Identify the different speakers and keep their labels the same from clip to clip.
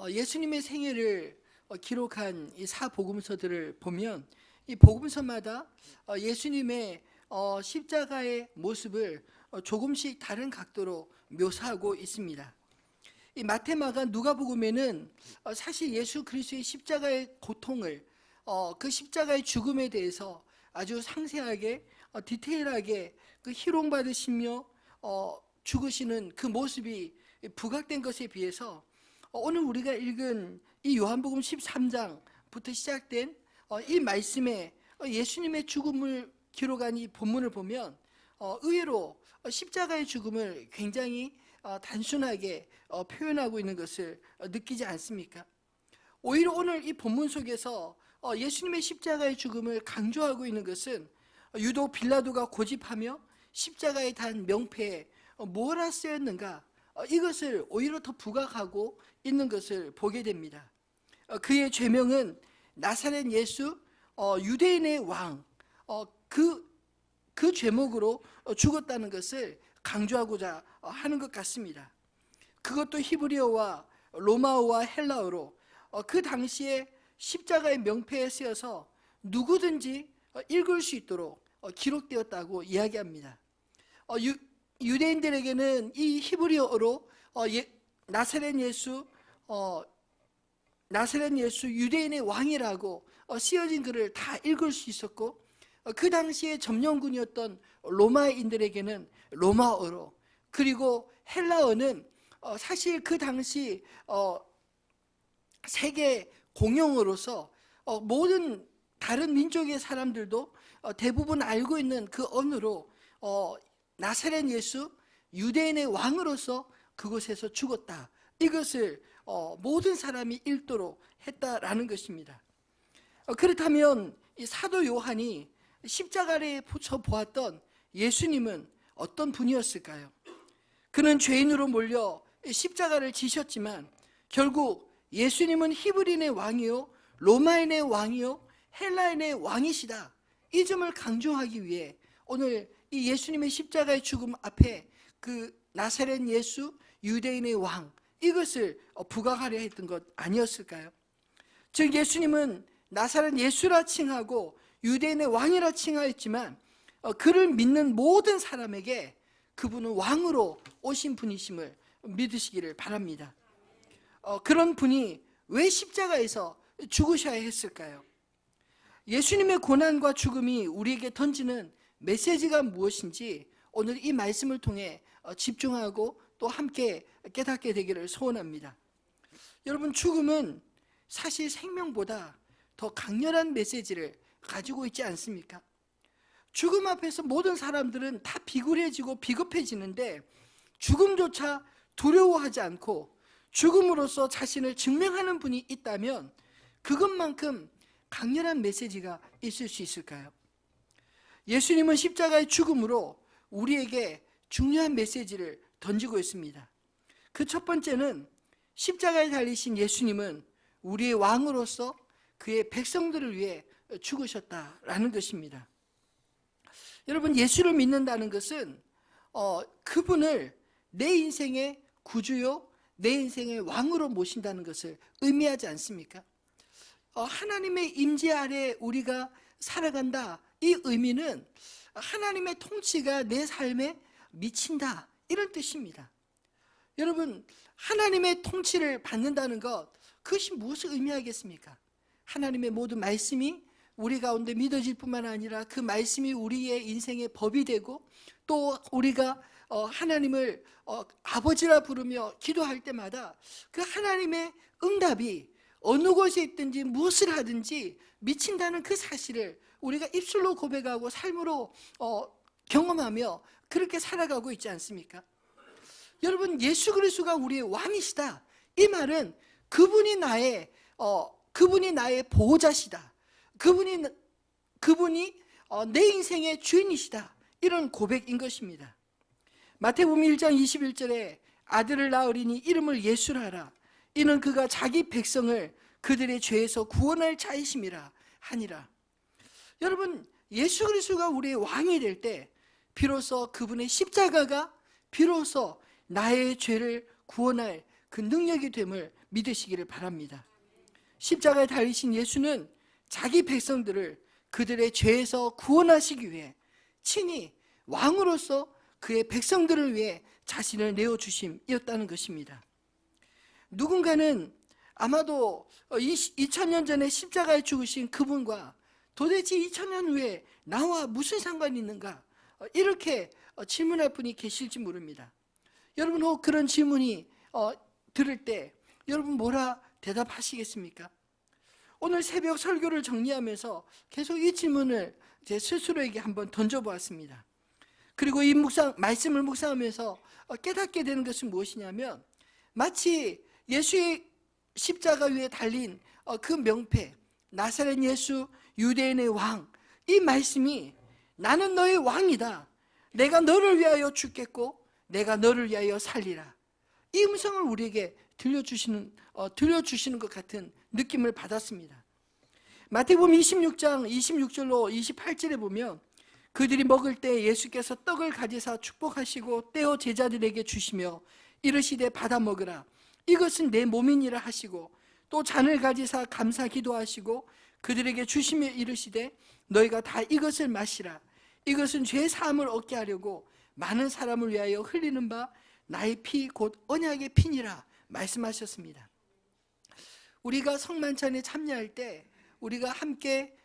Speaker 1: 예수님의 생애를 기록한 이 사복음서들을 보면 이 복음서마다 예수님의 십자가의 모습을 조금씩 다른 각도로 묘사하고 있습니다. 이 마태, 마가, 누가복음에는 사실 예수 그리스도의 십자가의 고통을, 그 십자가의 죽음에 대해서 아주 상세하게 디테일하게 그 희롱받으시며 죽으시는 그 모습이 부각된 것에 비해서 오늘 우리가 읽은 이 요한복음 13장부터 시작된 이 말씀에 예수님의 죽음을 기록한 이 본문을 보면 의외로 십자가의 죽음을 굉장히 단순하게 표현하고 있는 것을 느끼지 않습니까? 오히려 오늘 이 본문 속에서 예수님의 십자가의 죽음을 강조하고 있는 것은 유독 빌라도가 고집하며 십자가에 단 명패에 뭐라 쓰였는가, 이것을 오히려 더 부각하고 있는 것을 보게 됩니다. 그의 죄명은 나사렛 예수, 유대인의 왕, 그 죄목으로 죽었다는 것을 강조하고자 하는 것 같습니다. 그것도 히브리어와 로마어와 헬라어로 그 당시에 십자가의 명패에 쓰여서 누구든지 읽을 수 있도록 기록되었다고 이야기합니다. 유대인들에게는 이 히브리어로 나사렛 예수 유대인의 왕이라고 쓰여진 글을 다 읽을 수 있었고, 그 당시에 점령군이었던 로마인들에게는 로마어로, 그리고 헬라어는 사실 그 당시 세계 공용어로서 모든 다른 민족의 사람들도 대부분 알고 있는 그 언어로 나사렛 예수 유대인의 왕으로서 그곳에서 죽었다, 이것을 모든 사람이 읽도록 했다라는 것입니다. 그렇다면 이 사도 요한이 십자가에 붙여 보았던 예수님은 어떤 분이었을까요? 그는 죄인으로 몰려 십자가를 지셨지만 결국 예수님은 히브리인의 왕이요, 로마인의 왕이요, 헬라인의 왕이시다, 이 점을 강조하기 위해 오늘 이 예수님의 십자가의 죽음 앞에 그 나사렛 예수 유대인의 왕, 이것을 부각하려 했던 것 아니었을까요? 즉 예수님은 나사렛 예수라 칭하고 유대인의 왕이라 칭하였지만 그를 믿는 모든 사람에게 그분은 왕으로 오신 분이심을 믿으시기를 바랍니다. 그런 분이 왜 십자가에서 죽으셔야 했을까요? 예수님의 고난과 죽음이 우리에게 던지는 메시지가 무엇인지 오늘 이 말씀을 통해 집중하고 또 함께 깨닫게 되기를 소원합니다. 여러분, 죽음은 사실 생명보다 더 강렬한 메시지를 가지고 있지 않습니까? 죽음 앞에서 모든 사람들은 다 비굴해지고 비겁해지는데 죽음조차 두려워하지 않고 죽음으로써 자신을 증명하는 분이 있다면 그것만큼 강렬한 메시지가 있을 수 있을까요? 예수님은 십자가의 죽음으로 우리에게 중요한 메시지를 던지고 있습니다. 그 첫 번째는 십자가에 달리신 예수님은 우리의 왕으로서 그의 백성들을 위해 죽으셨다라는 것입니다. 여러분, 예수를 믿는다는 것은 그분을 내 인생의 구주요, 내 인생의 왕으로 모신다는 것을 의미하지 않습니까? 하나님의 임재 아래 우리가 살아간다, 이 의미는 하나님의 통치가 내 삶에 미친다, 이런 뜻입니다. 여러분, 하나님의 통치를 받는다는 것, 그것이 무엇을 의미하겠습니까? 하나님의 모든 말씀이 우리 가운데 믿어질 뿐만 아니라 그 말씀이 우리의 인생의 법이 되고, 또 우리가 하나님을 아버지라 부르며 기도할 때마다 그 하나님의 응답이 어느 곳에 있든지 무엇을 하든지 미친다는 그 사실을 우리가 입술로 고백하고 삶으로 경험하며 그렇게 살아가고 있지 않습니까? 여러분, 예수 그리스도가 우리의 왕이시다, 이 말은 그분이 나의 보호자시다, 그분이 내 인생의 주인이시다, 이런 고백인 것입니다. 마태복음 1장 21절에 아들을 낳으리니 이름을 예수라 하라. 이는 그가 자기 백성을 그들의 죄에서 구원할 자이심이라 하니라. 여러분, 예수 그리스도가 우리의 왕이 될 때 비로소 그분의 십자가가 비로소 나의 죄를 구원할 그 능력이 됨을 믿으시기를 바랍니다. 십자가에 달리신 예수는 자기 백성들을 그들의 죄에서 구원하시기 위해 친히 왕으로서 그의 백성들을 위해 자신을 내어주심이었다는 것입니다. 누군가는 아마도 2000년 전에 십자가에 죽으신 그분과 도대체 2000년 후에 나와 무슨 상관이 있는가, 이렇게 질문할 분이 계실지 모릅니다. 여러분 혹 그런 질문이 들을 때 여러분 뭐라 대답하시겠습니까? 오늘 새벽 설교를 정리하면서 계속 이 질문을 제 스스로에게 한번 던져보았습니다. 그리고 이 말씀을 묵상하면서 깨닫게 되는 것은 무엇이냐면, 마치 예수의 십자가 위에 달린 그 명패, 나사렛 예수 유대인의 왕, 이 말씀이 나는 너의 왕이다, 내가 너를 위하여 죽겠고 내가 너를 위하여 살리라, 이 음성을 우리에게 들려주시는 것 같은 느낌을 받았습니다. 마태복음 26장 26절로 28절에 보면 그들이 먹을 때 예수께서 떡을 가지사 축복하시고 떼어 제자들에게 주시며 이르시되 받아 먹으라, 이것은 내 몸이니라 하시고, 또 잔을 가지사 감사 기도하시고 그들에게 주시며 이르시되 너희가 다 이것을 마시라, 이것은 죄 사함을 얻게 하려고 많은 사람을 위하여 흘리는 바 나의 피 곧 언약의 피니라 말씀하셨습니다. 우리가 성만찬에 참여할 때 우리가 함께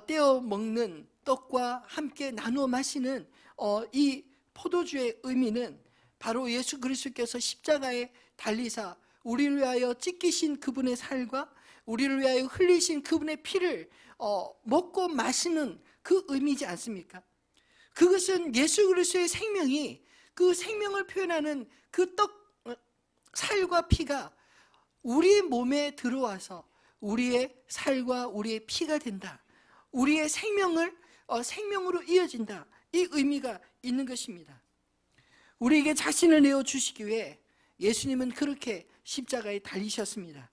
Speaker 1: 떼어 먹는 떡과 함께 나누어 마시는 이 포도주의 의미는 바로 예수 그리스도께서 십자가에 달리사 우리를 위하여 찢기신 그분의 살과 우리를 위하여 흘리신 그분의 피를 먹고 마시는 그 의미지 않습니까? 그것은 예수 그리스도의 생명이, 그 생명을 표현하는 그 살과 피가 우리의 몸에 들어와서 우리의 살과 우리의 피가 된다, 우리의 생명으로 이어진다, 이 의미가 있는 것입니다. 우리에게 자신을 내어주시기 위해 예수님은 그렇게 십자가에 달리셨습니다.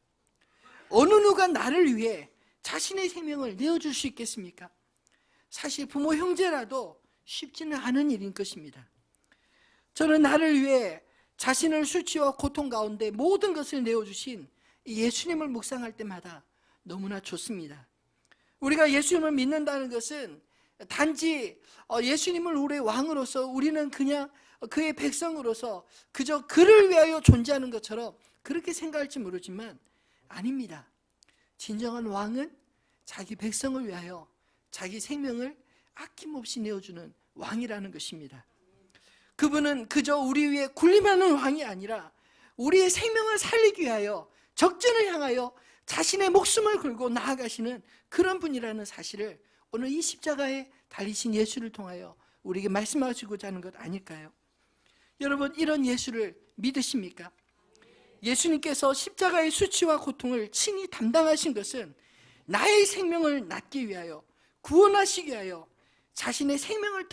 Speaker 1: 어느 누가 나를 위해 자신의 생명을 내어줄 수 있겠습니까? 사실 부모 형제라도 쉽지는 않은 일인 것입니다. 저는 나를 위해 자신을 수치와 고통 가운데 모든 것을 내어주신 예수님을 묵상할 때마다 너무나 좋습니다. 우리가 예수님을 믿는다는 것은 단지 예수님을 우리의 왕으로서, 우리는 그냥 그의 백성으로서 그저 그를 위하여 존재하는 것처럼 그렇게 생각할지 모르지만 아닙니다. 진정한 왕은 자기 백성을 위하여 자기 생명을 아낌없이 내어주는 왕이라는 것입니다. 그분은 그저 우리 위에 군림하는 왕이 아니라 우리의 생명을 살리기 위하여 적전을 향하여 자신의 목숨을 걸고 나아가시는 그런 분이라는 사실을 오늘 이 십자가에 달리신 예수를 통하여 우리에게 말씀하시고자 하는 것 아닐까요? 여러분, 이런 예수를 믿으십니까? 예수님께서 십자가의 수치와 고통을 친히 담당하신 것은 나의 생명을 낳기 위하여, 구원하시기 위하여 자신의 생명을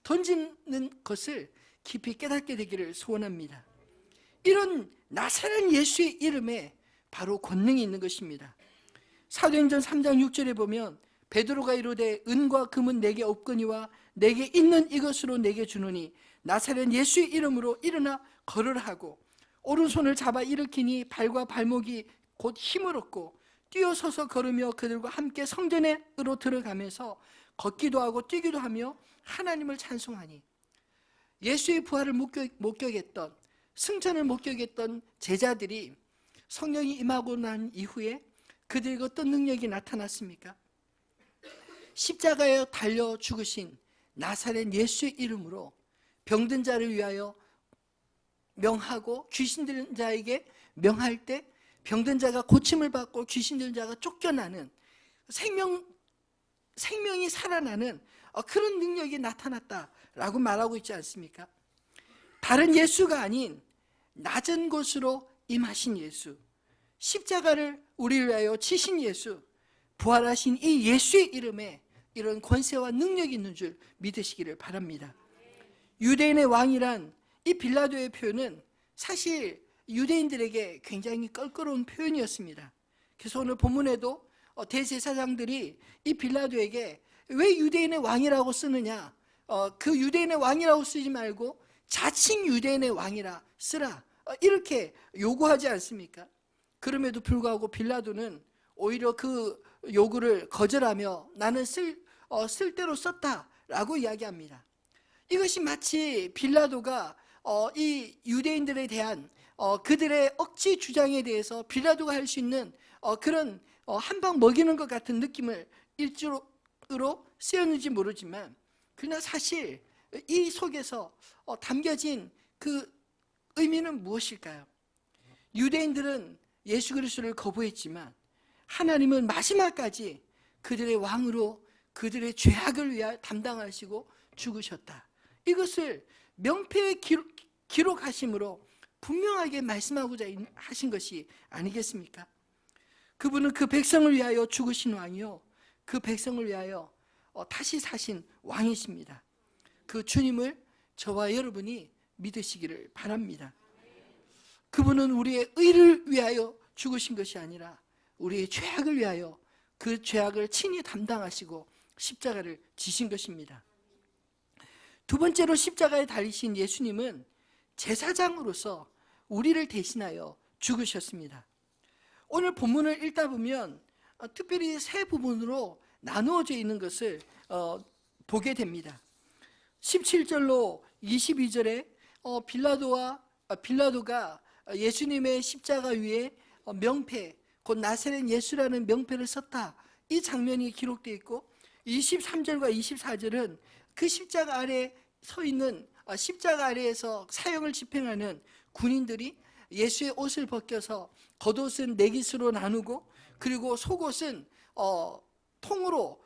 Speaker 1: 던지는 것을 깊이 깨닫게 되기를 소원합니다. 이런 나사렛 예수의 이름에 바로 권능이 있는 것입니다. 사도행전 3장 6절에 보면 베드로가 이르되 은과 금은 내게 없거니와 내게 있는 이것으로 내게 주노니 나사렛 예수의 이름으로 일어나 걸으라 하고, 오른손을 잡아 일으키니 발과 발목이 곧 힘을 얻고 뛰어서서 걸으며 그들과 함께 성전으로 들어가면서 걷기도 하고 뛰기도 하며 하나님을 찬송하니, 예수의 부활을 목격했던, 승천을 목격했던 제자들이 성령이 임하고 난 이후에 그들에게 어떤 능력이 나타났습니까? 십자가에 달려 죽으신 나사렛 예수의 이름으로 병든 자를 위하여 명하고 귀신 들린 자에게 명할 때 병든 자가 고침을 받고 귀신 들린 자가 쫓겨나는, 생명이 살아나는 그런 능력이 나타났다라고 말하고 있지 않습니까? 다른 예수가 아닌 낮은 곳으로 임하신 예수, 십자가를 우리를 위하여 치신 예수, 부활하신 이 예수의 이름에 이런 권세와 능력이 있는 줄 믿으시기를 바랍니다. 유대인의 왕이란 이 빌라도의 표현은 사실 유대인들에게 굉장히 껄끄러운 표현이었습니다. 그래서 오늘 본문에도 대제사장들이 이 빌라도에게 왜 유대인의 왕이라고 쓰느냐, 그 유대인의 왕이라고 쓰지 말고 자칭 유대인의 왕이라 쓰라 이렇게 요구하지 않습니까? 그럼에도 불구하고 빌라도는 오히려 그 요구를 거절하며 나는 쓸대로 썼다라고 이야기합니다. 이것이 마치 빌라도가 이 유대인들에 대한 그들의 억지 주장에 대해서 빌라도가 할 수 있는 그런 한방 먹이는 것 같은 느낌을 일주로 쓰였는지 모르지만, 그러나 사실 이 속에서 담겨진 그 의미는 무엇일까요? 유대인들은 예수 그리스도를 거부했지만 하나님은 마지막까지 그들의 왕으로 그들의 죄악을 위하여 담당하시고 죽으셨다. 이것을 명패에 기록하심으로 분명하게 말씀하고자 하신 것이 아니겠습니까? 그분은 그 백성을 위하여 죽으신 왕이요, 그 백성을 위하여 다시 사신 왕이십니다. 그 주님을 저와 여러분이 믿으시기를 바랍니다. 그분은 우리의 의를 위하여 죽으신 것이 아니라 우리의 죄악을 위하여 그 죄악을 친히 담당하시고 십자가를 지신 것입니다. 두 번째로 십자가에 달리신 예수님은 제사장으로서 우리를 대신하여 죽으셨습니다. 오늘 본문을 읽다 보면 특별히 세 부분으로 나누어져 있는 것을 보게 됩니다. 17절로 22절에 빌라도가 예수님의 십자가 위에 명패, 곧 나사렛 예수라는 명패를 썼다, 이 장면이 기록되어 있고, 23절과 24절은 그 십자가 아래 서 있는, 십자가 아래에서 사형을 집행하는 군인들이 예수의 옷을 벗겨서 겉옷은 네 깃으로 나누고, 그리고 속옷은 통으로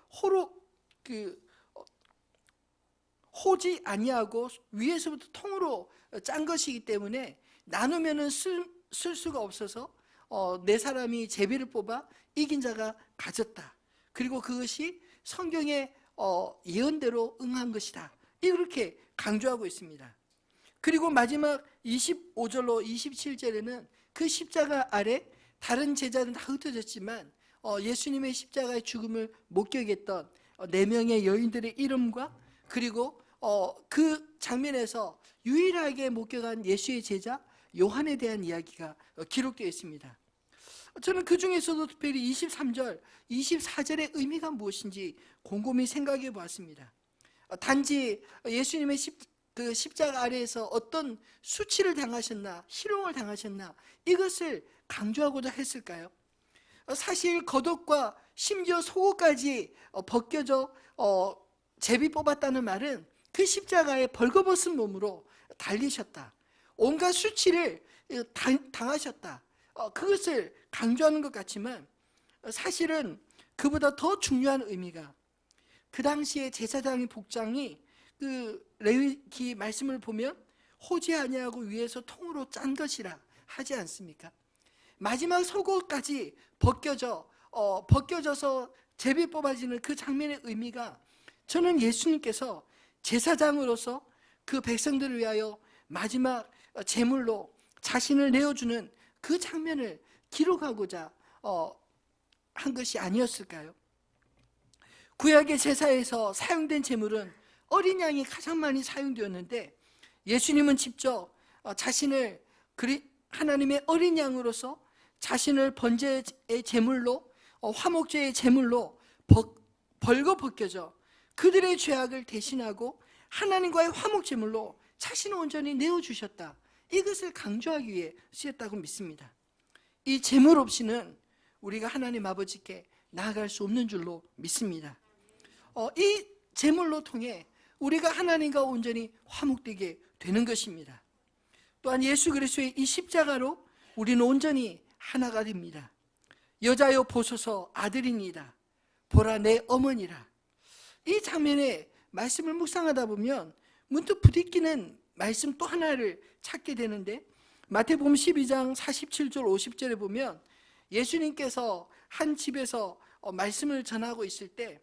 Speaker 1: 호지 아니하고 위에서부터 통으로 짠 것이기 때문에 나누면은 쓸 수가 없어서 네 사람이 제비를 뽑아 이긴 자가 가졌다. 그리고 그것이 성경의 예언대로 응한 것이다, 이렇게 강조하고 있습니다. 그리고 마지막 25절로 27절에는 그 십자가 아래 다른 제자들은 다 흩어졌지만 예수님의 십자가의 죽음을 목격했던 4명의 여인들의 이름과, 그리고 그 장면에서 유일하게 목격한 예수의 제자 요한에 대한 이야기가 기록되어 있습니다. 저는 그 중에서도 특별히 23절, 24절의 의미가 무엇인지 곰곰이 생각해 보았습니다. 단지 예수님의 십자가 아래에서 어떤 수치를 당하셨나, 희롱을 당하셨나, 이것을 강조하고자 했을까요? 사실 겉옷과 심지어 속옷까지 벗겨져 제비 뽑았다는 말은 그 십자가에 벌거벗은 몸으로 달리셨다, 온갖 수치를 당하셨다, 그것을 강조하는 것 같지만, 사실은 그보다 더 중요한 의미가, 그 당시에 제사장의 복장이 그 레위기 말씀을 보면 호지 아니하고 위에서 통으로 짠 것이라 하지 않습니까? 마지막 속옷까지 벗겨져서 제비 뽑아지는 그 장면의 의미가, 저는 예수님께서 제사장으로서 그 백성들을 위하여 마지막 제물로 자신을 내어주는 그 장면을 기록하고자 한 것이 아니었을까요? 구약의 제사에서 사용된 제물은 어린 양이 가장 많이 사용되었는데, 예수님은 직접 자신을 하나님의 어린 양으로서 자신을 번제의 제물로, 화목제의 제물로 벌거벗겨져 그들의 죄악을 대신하고 하나님과의 화목제물로 자신을 온전히 내어주셨다, 이것을 강조하기 위해 쓰였다고 믿습니다. 이 제물 없이는 우리가 하나님 아버지께 나아갈 수 없는 줄로 믿습니다. 이 제물로 통해 우리가 하나님과 온전히 화목되게 되는 것입니다. 또한 예수 그리스도의 이 십자가로 우리는 온전히 하나가 됩니다. 여자여 보소서 아들이니이다, 보라 내 어머니라. 이 장면의 말씀을 묵상하다 보면 문득 부딪히는 말씀 또 하나를 찾게 되는데, 마태복음 12장 47절 50절에 보면 예수님께서 한 집에서 말씀을 전하고 있을 때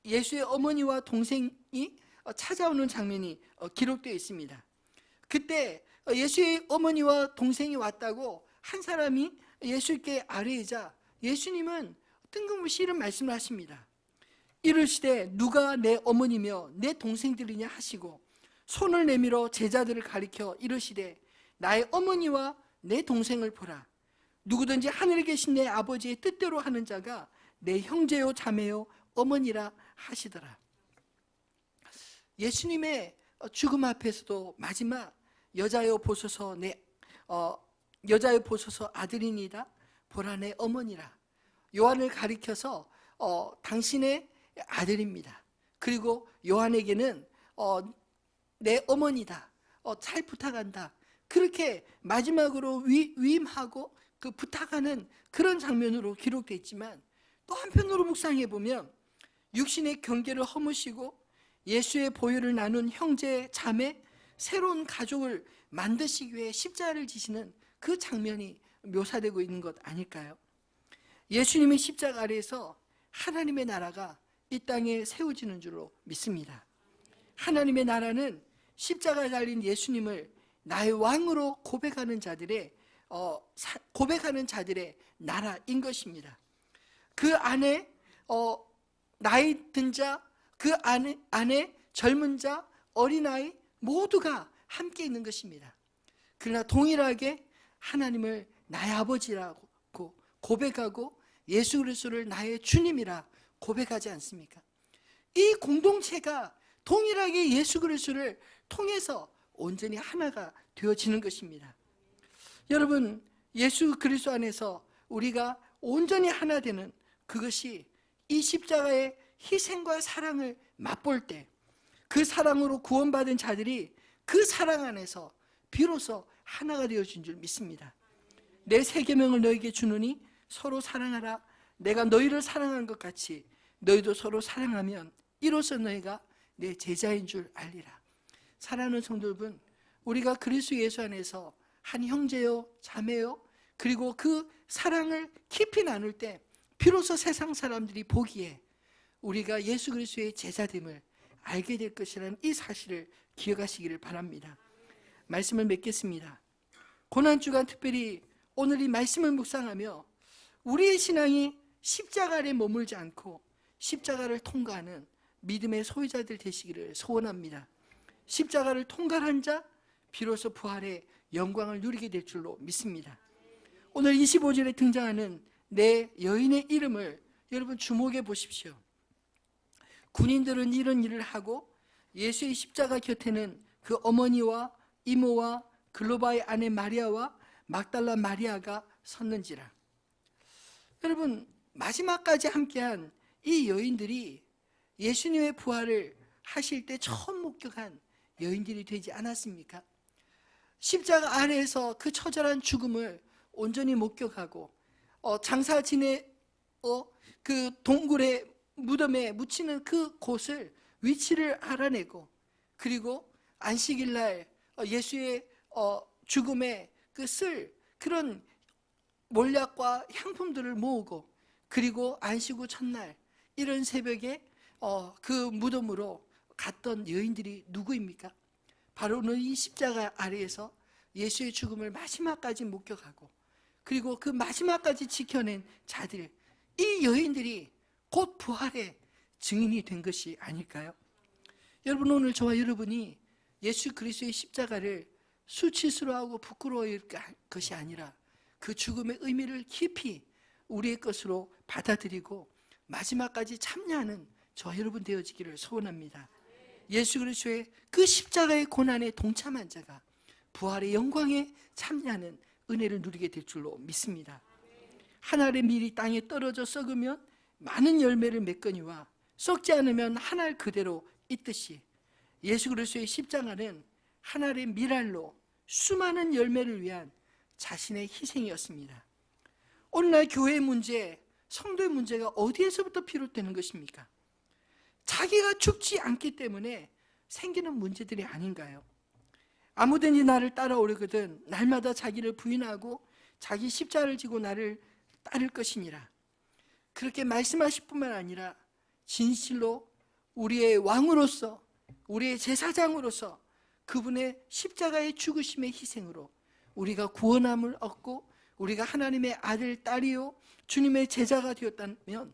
Speaker 1: 예수의 어머니와 동생이 찾아오는 장면이 기록되어 있습니다. 그때 예수의 어머니와 동생이 왔다고 한 사람이 예수께 아뢰이자 예수님은 뜬금없이 이런 말씀을 하십니다. 이르시되 누가 내 어머니며 내 동생들이냐 하시고 손을 내밀어 제자들을 가리켜 이르시되 나의 어머니와 내 동생을 보라. 누구든지 하늘에 계신 내 아버지의 뜻대로 하는 자가 내 형제요 자매요 어머니라 하시더라. 예수님의 죽음 앞에서도 마지막 여자여 보소서 여자여 보소서 아들이니이다. 보라 내 어머니라. 요한을 가리켜서 당신의 아들입니다. 그리고 요한에게는 내 어머니다. 잘 부탁한다. 그렇게 마지막으로 위임하고 그 부탁하는 그런 장면으로 기록되어 있지만, 또 한편으로 묵상해 보면 육신의 경계를 허무시고 예수의 보혈을 나눈 형제 자매 새로운 가족을 만드시기 위해 십자가를 지시는 그 장면이 묘사되고 있는 것 아닐까요? 예수님의 십자가 아래에서 하나님의 나라가 이 땅에 세워지는 줄로 믿습니다. 하나님의 나라는 십자가에 달린 예수님을 나의 왕으로 고백하는 자들의 나라인 것입니다. 그 안에 나이 든 자, 그 안에 젊은 자, 어린아이 모두가 함께 있는 것입니다. 그러나 동일하게 하나님을 나의 아버지라고 고백하고 예수 그리스도를 나의 주님이라 고백하지 않습니까? 이 공동체가 동일하게 예수 그리스도를 통해서 온전히 하나가 되어지는 것입니다. 여러분, 예수 그리스도 안에서 우리가 온전히 하나 되는 그것이 이 십자가의 희생과 사랑을 맛볼 때, 그 사랑으로 구원받은 자들이 그 사랑 안에서 비로소 하나가 되어진 줄 믿습니다. 내 새 계명을 너에게 주노니 서로 사랑하라. 내가 너희를 사랑한 것 같이 너희도 서로 사랑하면 이로써 너희가 내 제자인 줄 알리라. 사랑하는 성도 여러분, 우리가 그리스도 예수 안에서 한 형제요 자매요, 그리고 그 사랑을 깊이 나눌 때 비로소 세상 사람들이 보기에 우리가 예수 그리스도의 제자됨을 알게 될 것이라는 이 사실을 기억하시기를 바랍니다. 말씀을 맺겠습니다. 고난주간 특별히 오늘 이 말씀을 묵상하며 우리의 신앙이 십자가 아래 머물지 않고 십자가를 통과하는 믿음의 소유자들 되시기를 소원합니다. 십자가를 통과한 자 비로소 부활의 영광을 누리게 될 줄로 믿습니다. 오늘 25절에 등장하는 내 여인의 이름을 여러분 주목해 보십시오. 군인들은 이런 일을 하고 예수의 십자가 곁에는 그 어머니와 이모와 글로바의 아내 마리아와 막달라 마리아가 섰는지라. 여러분, 마지막까지 함께한 이 여인들이 예수님의 부활을 하실 때 처음 목격한 여인들이 되지 않았습니까? 십자가 아래에서 그 처절한 죽음을 온전히 목격하고 장사 지내 그 동굴의 무덤에 묻히는 그 곳을 위치를 알아내고, 그리고 안식일날 예수의 죽음에 그 쓸 그런 몰약과 향품들을 모으고, 그리고 안식 후 첫날 이른 새벽에 그 무덤으로 갔던 여인들이 누구입니까? 바로 오늘 이 십자가 아래에서 예수의 죽음을 마지막까지 목격하고, 그리고 그 마지막까지 지켜낸 자들, 이 여인들이 곧 부활의 증인이 된 것이 아닐까요? 여러분, 오늘 저와 여러분이 예수 그리스도의 십자가를 수치스러워하고 부끄러워할 것이 아니라 그 죽음의 의미를 깊이 우리의 것으로 받아들이고 마지막까지 참여하는 저와 여러분 되어지기를 소원합니다. 예수 그리스도의 그 십자가의 고난에 동참한 자가 부활의 영광에 참여하는 은혜를 누리게 될 줄로 믿습니다. 한 알의 밀이 땅에 떨어져 썩으면 많은 열매를 맺거니와 썩지 않으면 한 알 그대로 있듯이 예수 그리스도의 십자가는 한 알의 밀알로 수많은 열매를 위한 자신의 희생이었습니다. 오늘날 교회의 문제, 성도의 문제가 어디에서부터 비롯되는 것입니까? 자기가 죽지 않기 때문에 생기는 문제들이 아닌가요? 아무든지 나를 따라오려거든 날마다 자기를 부인하고 자기 십자가를 지고 나를 따를 것이니라. 그렇게 말씀하실 뿐만 아니라 진실로 우리의 왕으로서, 우리의 제사장으로서 그분의 십자가의 죽으심의 희생으로 우리가 구원함을 얻고 우리가 하나님의 아들, 딸이요 주님의 제자가 되었다면,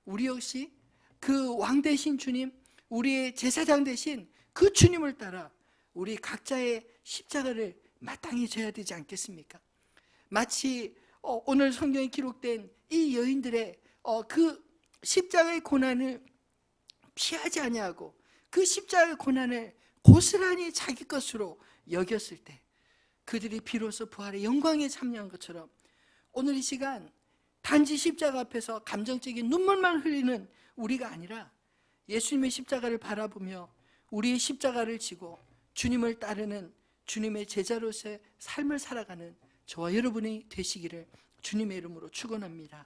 Speaker 1: 우리 역시 그 왕 되신 주님, 우리의 제사장 되신 그 주님을 따라 우리 각자의 십자가를 마땅히 져야 되지 않겠습니까? 마치 오늘 성경에 기록된 이 여인들의 그 십자가의 고난을 피하지 아니하고 그 십자가의 고난을 고스란히 자기 것으로 여겼을 때 그들이 비로소 부활의 영광에 참여한 것처럼 오늘 이 시간 단지 십자가 앞에서 감정적인 눈물만 흘리는 우리가 아니라 예수님의 십자가를 바라보며 우리의 십자가를 지고 주님을 따르는 주님의 제자로서의 삶을 살아가는 저와 여러분이 되시기를 주님의 이름으로 축원합니다.